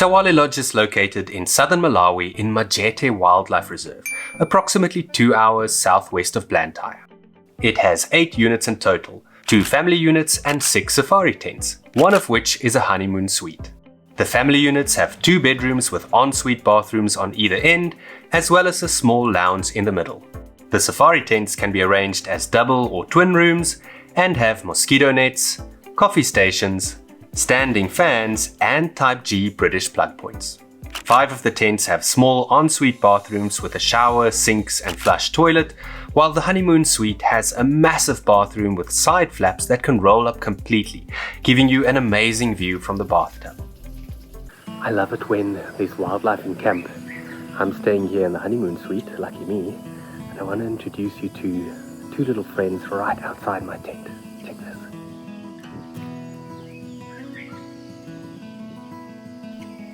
Thawale Lodge is located in southern Malawi in Majete Wildlife Reserve, approximately 2 hours southwest of Blantyre. It has 8 units in total, 2 family units and 6 safari tents, one of which is a honeymoon suite. The family units have 2 bedrooms with ensuite bathrooms on either end, as well as a small lounge in the middle. The safari tents can be arranged as double or twin rooms and have mosquito nets, coffee stations, standing fans and Type G British plug points. 5 of the tents have small ensuite bathrooms with a shower, sinks and flush toilet, while the honeymoon suite has a massive bathroom with side flaps that can roll up completely, giving you an amazing view from the bathtub. I love it when there's wildlife in camp. I'm staying here in the honeymoon suite, lucky me, and I want to introduce you to 2 little friends right outside my tent. Check this.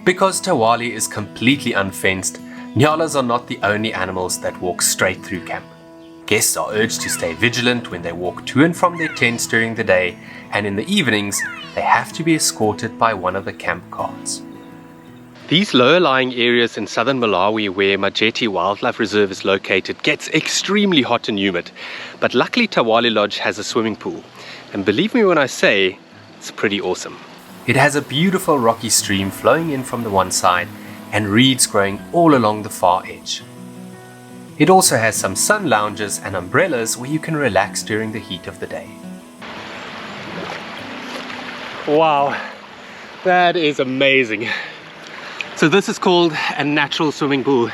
Because Thawale is completely unfenced, nyalas are not the only animals that walk straight through camp. Guests are urged to stay vigilant when they walk to and from their tents during the day, and in the evenings, they have to be escorted by one of the camp guards. These lower-lying areas in southern Malawi where Majete Wildlife Reserve is located gets extremely hot and humid, but luckily Thawale Lodge has a swimming pool, and believe me when I say, it's pretty awesome. It has a beautiful rocky stream flowing in from the one side and reeds growing all along the far edge. It also has some sun lounges and umbrellas where you can relax during the heat of the day. Wow, that is amazing. So this is called a natural swimming pool,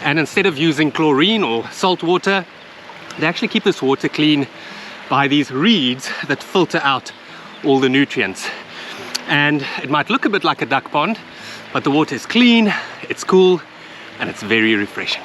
and instead of using chlorine or salt water, they actually keep this water clean by these reeds that filter out all the nutrients. And it might look a bit like a duck pond, but the water is clean, it's cool, and it's very refreshing.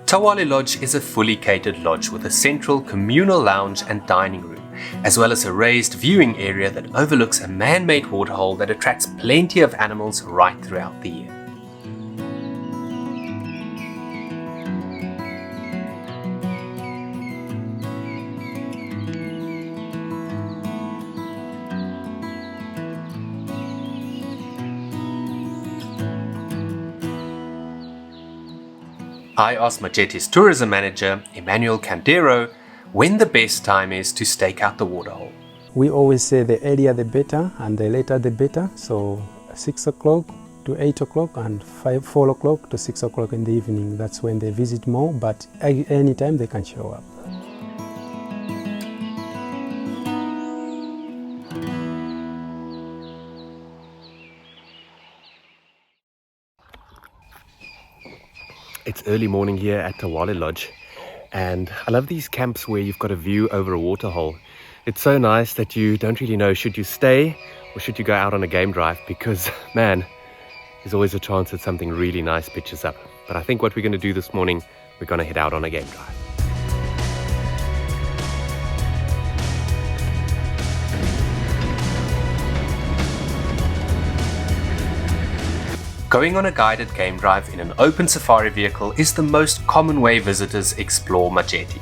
Thawale Lodge is a fully catered lodge with a central communal lounge and dining room, as well as a raised viewing area that overlooks a man-made waterhole that attracts plenty of animals right throughout the year. I asked Majete's tourism manager, Emmanuel Candero, when the best time is to stake out the waterhole. We always say the earlier the better and the later the better. So 6 o'clock to 8 o'clock and 4 o'clock to 6 o'clock in the evening. That's when they visit more, but anytime they can show up. It's early morning here at Thawale Lodge, and I love these camps where you've got a view over a waterhole. It's so nice that you don't really know should you stay or should you go out on a game drive, because man, there's always a chance that something really nice pitches up. But I think what we're going to do this morning, we're going to head out on a game drive. Going on a guided game drive in an open safari vehicle is the most common way visitors explore Majete.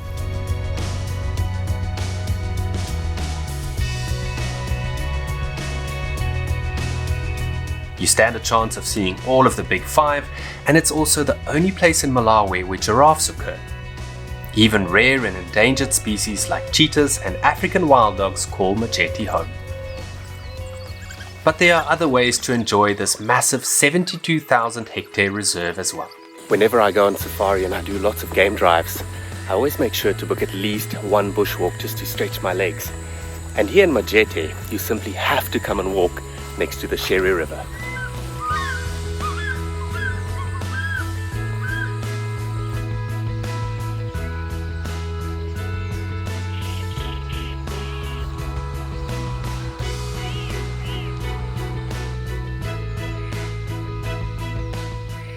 You stand a chance of seeing all of the big 5, and it's also the only place in Malawi where giraffes occur. Even rare and endangered species like cheetahs and African wild dogs call Majete home. But there are other ways to enjoy this massive 72,000 hectare reserve as well. Whenever I go on safari and I do lots of game drives, I always make sure to book at least one bushwalk just to stretch my legs. And here in Majete, you simply have to come and walk next to the Sherry River.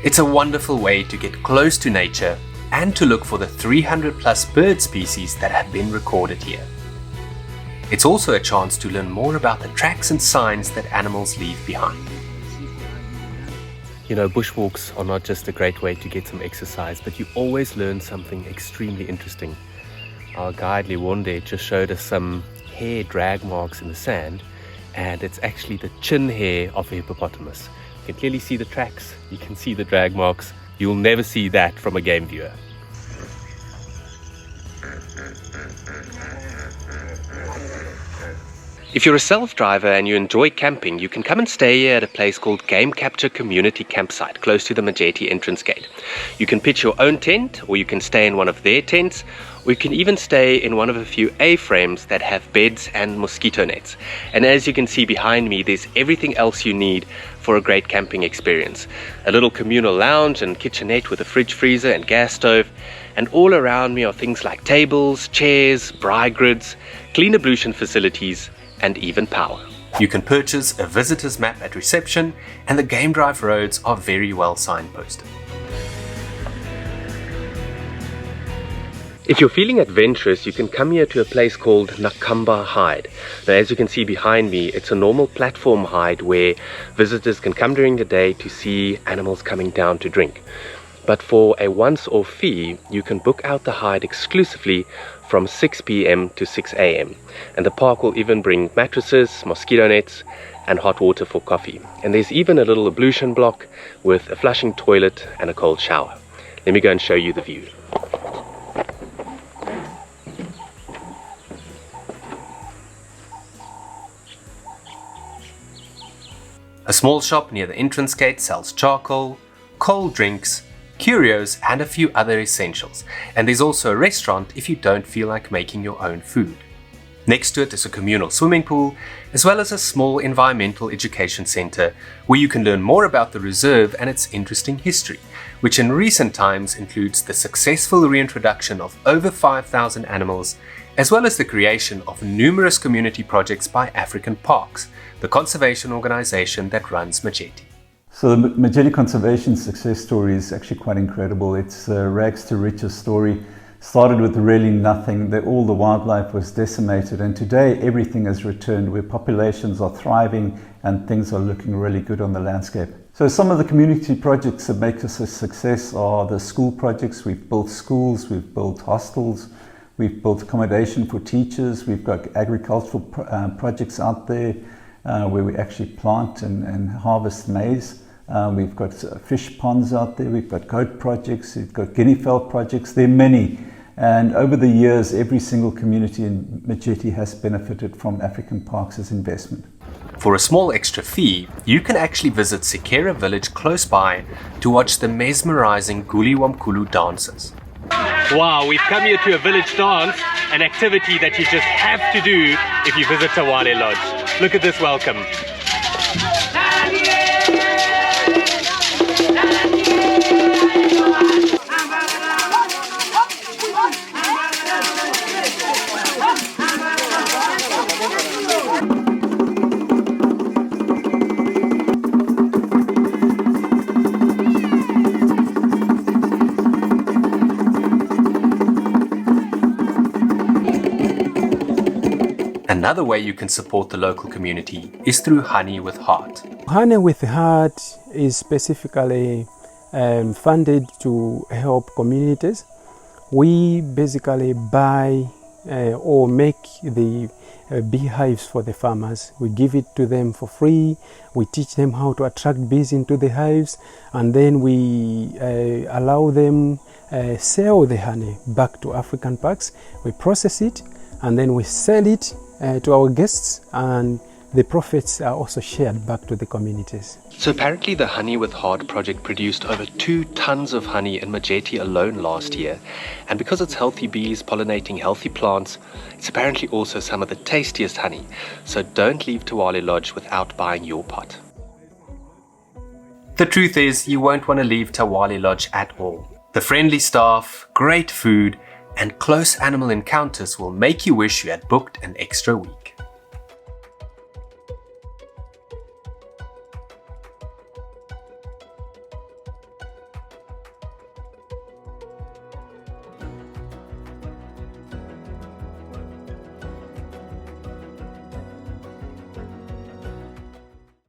It's a wonderful way to get close to nature and to look for the 300 plus bird species that have been recorded here. It's also a chance to learn more about the tracks and signs that animals leave behind. You know, bushwalks are not just a great way to get some exercise, but you always learn something extremely interesting. Our guide Liwonde just showed us some hair drag marks in the sand, and it's actually the chin hair of a hippopotamus. You can clearly see the tracks, you can see the drag marks. You'll never see that from a game viewer. If you're a self-driver and you enjoy camping, you can come and stay here at a place called Game Capture Community Campsite, close to the Majete entrance gate. You can pitch your own tent, or you can stay in one of their tents, or you can even stay in one of a few A-frames that have beds and mosquito nets. And as you can see behind me, there's everything else you need for a great camping experience. A little communal lounge and kitchenette with a fridge freezer and gas stove. And all around me are things like tables, chairs, braai grids, clean ablution facilities, and even power. You can purchase a visitor's map at reception, and the game drive roads are very well signposted. If you're feeling adventurous, you can come here to a place called Nakamba Hide. Now, as you can see behind me, it's a normal platform hide where visitors can come during the day to see animals coming down to drink. But for a once-off fee, you can book out the hide exclusively from 6 p.m. to 6 a.m. And the park will even bring mattresses, mosquito nets, and hot water for coffee. And there's even a little ablution block with a flushing toilet and a cold shower. Let me go and show you the view. A small shop near the entrance gate sells charcoal, cold drinks, curios, and a few other essentials. And there's also a restaurant if you don't feel like making your own food. Next to it is a communal swimming pool, as well as a small environmental education center where you can learn more about the reserve and its interesting history, which in recent times includes the successful reintroduction of over 5,000 animals, as well as the creation of numerous community projects by African Parks, the conservation organization that runs Majete. So the Majete Conservation success story is actually quite incredible. It's a rags to riches story. Started with really nothing, all the wildlife was decimated, and today everything has returned where populations are thriving and things are looking really good on the landscape. So some of the community projects that make us a success are the school projects. We've built schools, we've built hostels, we've built accommodation for teachers, we've got agricultural projects out there where we actually plant and harvest maize. We've got fish ponds out there, we've got goat projects, we've got guinea fowl projects, there are many. And over the years, every single community in Majete has benefited from African Parks' investment. For a small extra fee, you can actually visit Sekera village close by to watch the mesmerizing Guli Wamkulu dances. Wow, we've come here to a village dance, an activity that you just have to do if you visit Thawale Lodge. Look at this welcome. Another way you can support the local community is through Honey with Heart. Honey with Heart is specifically funded to help communities. We basically buy or make the beehives for the farmers. We give it to them for free. We teach them how to attract bees into the hives, and then we allow them sell the honey back to African Parks. We process it and then we sell it to our guests, and the profits are also shared back to the communities. So apparently the Honey with Heart project produced over 2 tons of honey in Majete alone last year. And because it's healthy bees pollinating healthy plants, it's apparently also some of the tastiest honey. So don't leave Thawale Lodge without buying your pot. The truth is, you won't want to leave Thawale Lodge at all. The friendly staff, great food, and close animal encounters will make you wish you had booked an extra week.